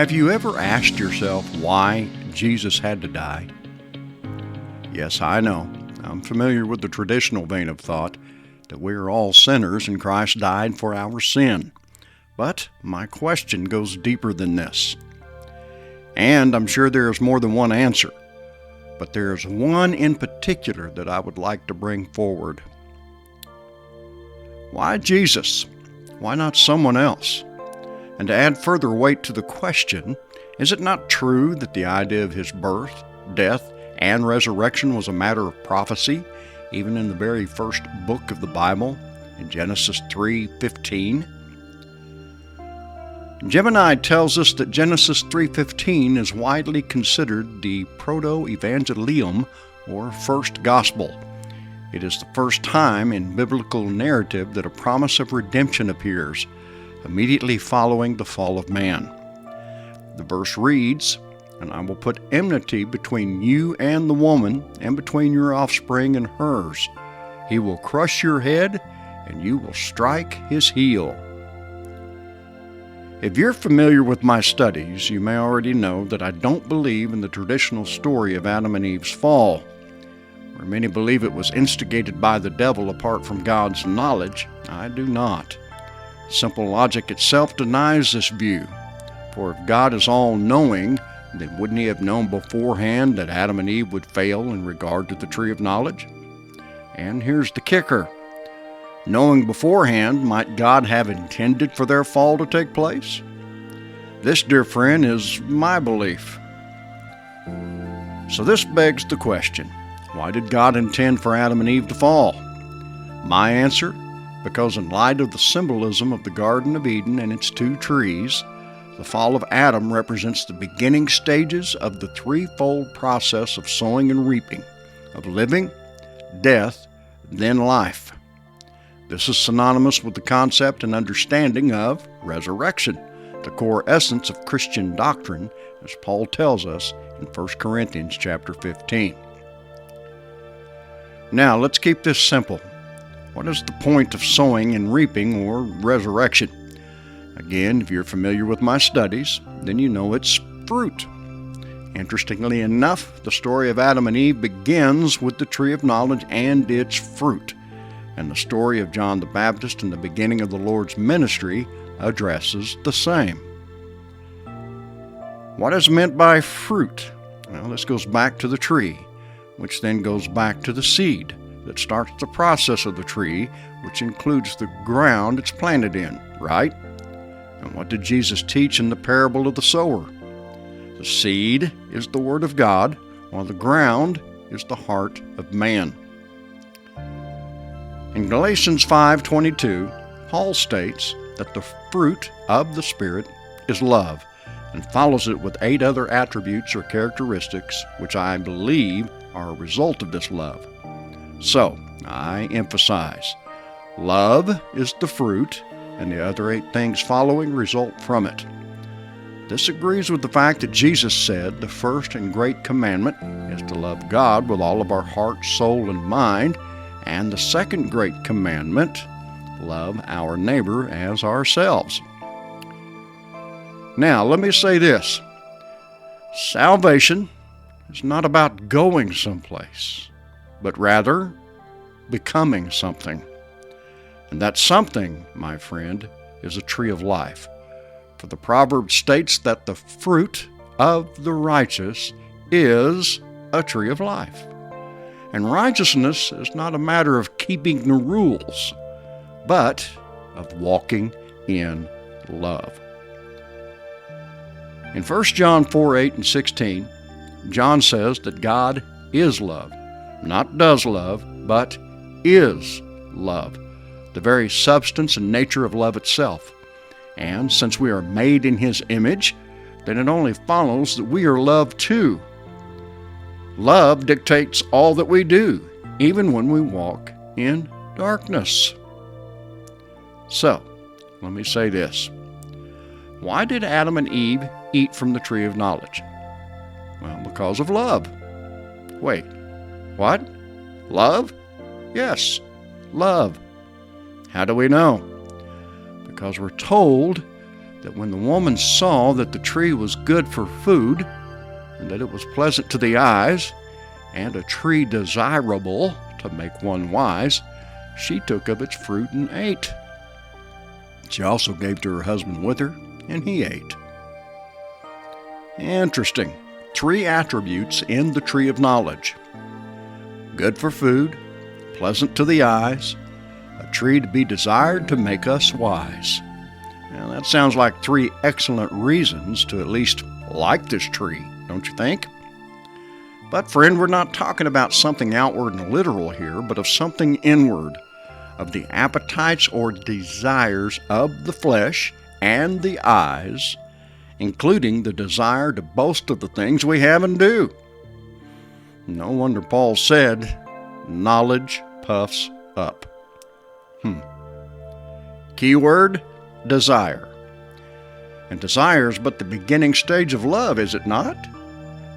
Have you ever asked yourself why Jesus had to die? Yes, I know. I'm familiar with the traditional vein of thought that we are all sinners and Christ died for our sin. But my question goes deeper than this. And I'm sure there is more than one answer. But there is one in particular that I would like to bring forward. Why Jesus? Why not someone else? And to add further weight to the question, is it not true that the idea of his birth, death, and resurrection was a matter of prophecy, even in the very first book of the Bible, in Genesis 3:15? Gemini tells us that Genesis 3:15 is widely considered the Protoevangelium, or first gospel. It is the first time in biblical narrative that a promise of redemption appears, immediately following the fall of man. The verse reads, "And I will put enmity between you and the woman, and between your offspring and hers. He will crush your head, and you will strike his heel." If you're familiar with my studies, you may already know that I don't believe in the traditional story of Adam and Eve's fall. Where many believe it was instigated by the devil apart from God's knowledge, I do not. Simple logic itself denies this view, for if God is all-knowing, then wouldn't he have known beforehand that Adam and Eve would fail in regard to the tree of knowledge? And here's the kicker. Knowing beforehand, might God have intended for their fall to take place? This, dear friend, is my belief. So this begs the question, why did God intend for Adam and Eve to fall? My answer, because in light of the symbolism of the Garden of Eden and its two trees, the fall of Adam represents the beginning stages of the threefold process of sowing and reaping, of living, death, then life. This is synonymous with the concept and understanding of resurrection, the core essence of Christian doctrine, as Paul tells us in 1 Corinthians chapter 15. Now, let's keep this simple. What is the point of sowing and reaping, or resurrection? Again, if you're familiar with my studies, then you know it's fruit. Interestingly enough, the story of Adam and Eve begins with the tree of knowledge and its fruit. And the story of John the Baptist and the beginning of the Lord's ministry addresses the same. What is meant by fruit? Well, this goes back to the tree, which then goes back to the seed that starts the process of the tree, which includes the ground it's planted in, right? And what did Jesus teach in the parable of the sower? The seed is the word of God, while the ground is the heart of man. In Galatians 5:22, Paul states that the fruit of the Spirit is love, and follows it with 8 other attributes or characteristics which I believe are a result of this love. So, I emphasize, love is the fruit, and the other 8 things following result from it. This agrees with the fact that Jesus said the first and great commandment is to love God with all of our heart, soul, and mind, and the second great commandment, love our neighbor as ourselves. Now, let me say this. Salvation is not about going someplace, but rather becoming something. And that something, my friend, is a tree of life. For the proverb states that the fruit of the righteous is a tree of life. And righteousness is not a matter of keeping the rules, but of walking in love. In 1 John 4:8 and 16, John says that God is love, not does love, but is love, the very substance and nature of love itself. And since we are made in His image, then it only follows that we are loved too. Love dictates all that we do, even when we walk in darkness. So, let me say this. Why did Adam and Eve eat from the tree of knowledge? Well, because of love. Wait, what? Love? Yes, love. How do we know? Because we're told that when the woman saw that the tree was good for food, and that it was pleasant to the eyes, and a tree desirable to make one wise, she took of its fruit and ate. She also gave to her husband with her, and he ate. Interesting. 3 attributes in the tree of knowledge: good for food, pleasant to the eyes, a tree to be desired to make us wise. Now, that sounds like 3 excellent reasons to at least like this tree, don't you think? But friend, we're not talking about something outward and literal here, but of something inward, of the appetites or desires of the flesh and the eyes, including the desire to boast of the things we have and do. No wonder Paul said, knowledge puffs up. Keyword, desire. And desire is but the beginning stage of love, is it not?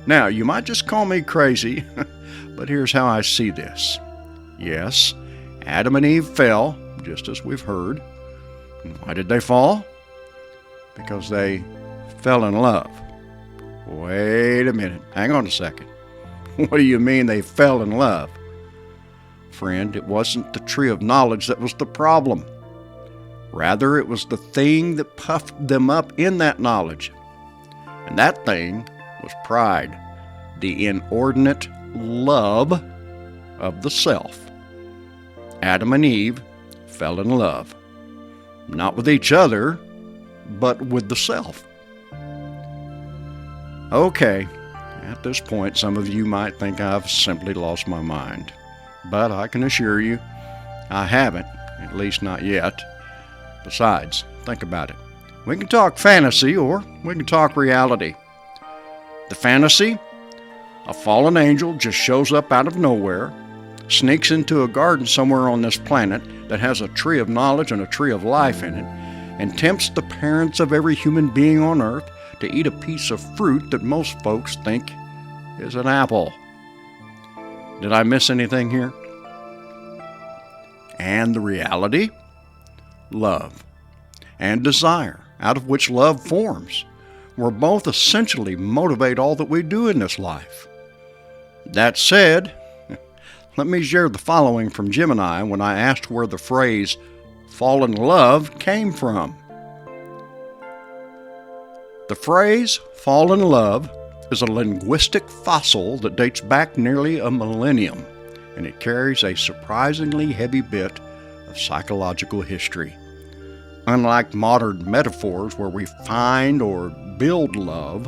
Now, you might just call me crazy, but here's how I see this. Yes, Adam and Eve fell, just as we've heard. And why did they fall? Because they fell in love. Wait a minute. Hang on a second. What do you mean they fell in love? Friend, it wasn't the tree of knowledge that was the problem. Rather, it was the thing that puffed them up in that knowledge. And that thing was pride, the inordinate love of the self. Adam and Eve fell in love, not with each other, but with the self. Okay, at this point, some of you might think I've simply lost my mind, but I can assure you I haven't, at least not yet. Besides, think about it. We can talk fantasy or we can talk reality. The fantasy, a fallen angel just shows up out of nowhere, sneaks into a garden somewhere on this planet that has a tree of knowledge and a tree of life in it, and tempts the parents of every human being on earth to eat a piece of fruit that most folks think is an apple. Did I miss anything here? And the reality? Love and desire, out of which love forms, where both essentially motivate all that we do in this life. That said, let me share the following from Jim and I when I asked where the phrase fall in love came from. The phrase fall in love is a linguistic fossil that dates back nearly a millennium, and it carries a surprisingly heavy bit of psychological history. Unlike modern metaphors where we find or build love,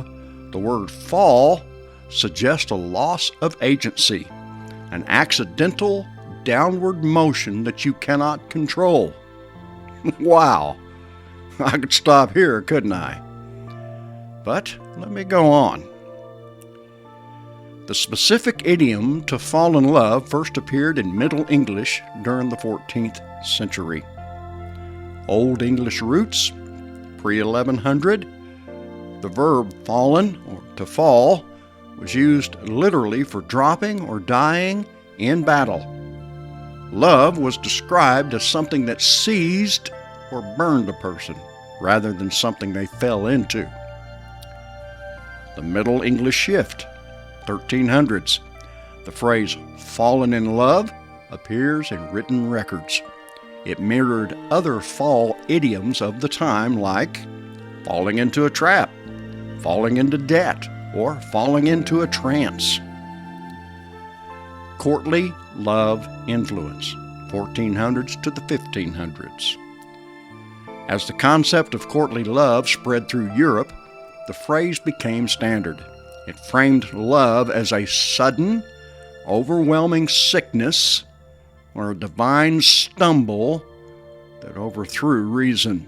the word fall suggests a loss of agency, an accidental downward motion that you cannot control. Wow! I could stop here, couldn't I? But let me go on. The specific idiom to fall in love first appeared in Middle English during the 14th century. Old English roots, pre-1100, the verb fallen, or to fall, was used literally for dropping or dying in battle. Love was described as something that seized or burned a person, rather than something they fell into. The Middle English shift, 1300s. The phrase fallen in love appears in written records. It mirrored other fall idioms of the time like falling into a trap, falling into debt, or falling into a trance. Courtly love influence, 1400s to the 1500s. As the concept of courtly love spread through Europe, the phrase became standard. It framed love as a sudden, overwhelming sickness or a divine stumble that overthrew reason.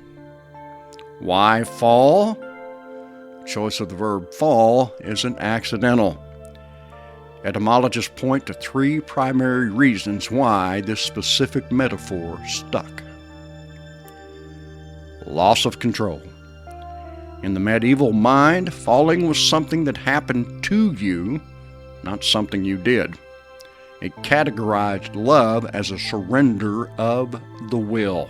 Why fall? The choice of the verb fall isn't accidental. Etymologists point to 3 primary reasons why this specific metaphor stuck. Loss of control. In the medieval mind, falling was something that happened to you, not something you did. It categorized love as a surrender of the will.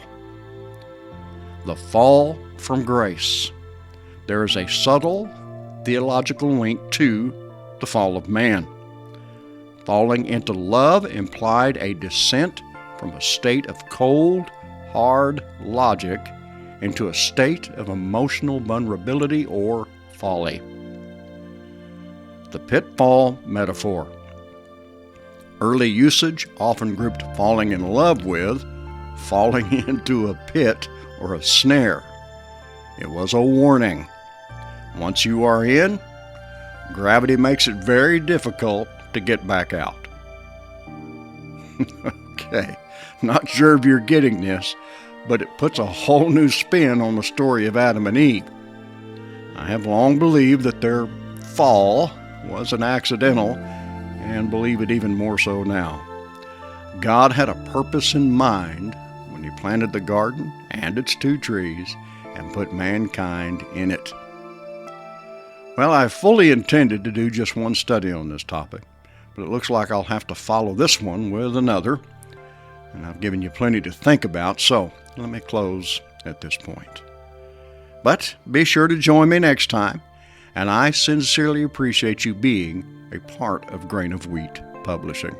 the fall from grace. There is a subtle theological link to the fall of man. Falling into love implied a descent from a state of cold, hard logic into a state of emotional vulnerability or folly. The pitfall metaphor. Early usage often grouped falling in love with falling into a pit or a snare. It was a warning. Once you are in, gravity makes it very difficult to get back out. Okay, not sure if you're getting this, but it puts a whole new spin on the story of Adam and Eve. I have long believed that their fall was an accidental, and believe it even more so now. God had a purpose in mind when He planted the garden and its 2 trees and put mankind in it. Well, I fully intended to do just one study on this topic, but it looks like I'll have to follow this one with another, and I've given you plenty to think about, so let me close at this point. But be sure to join me next time, and I sincerely appreciate you being a part of Grain of Wheat Publishing.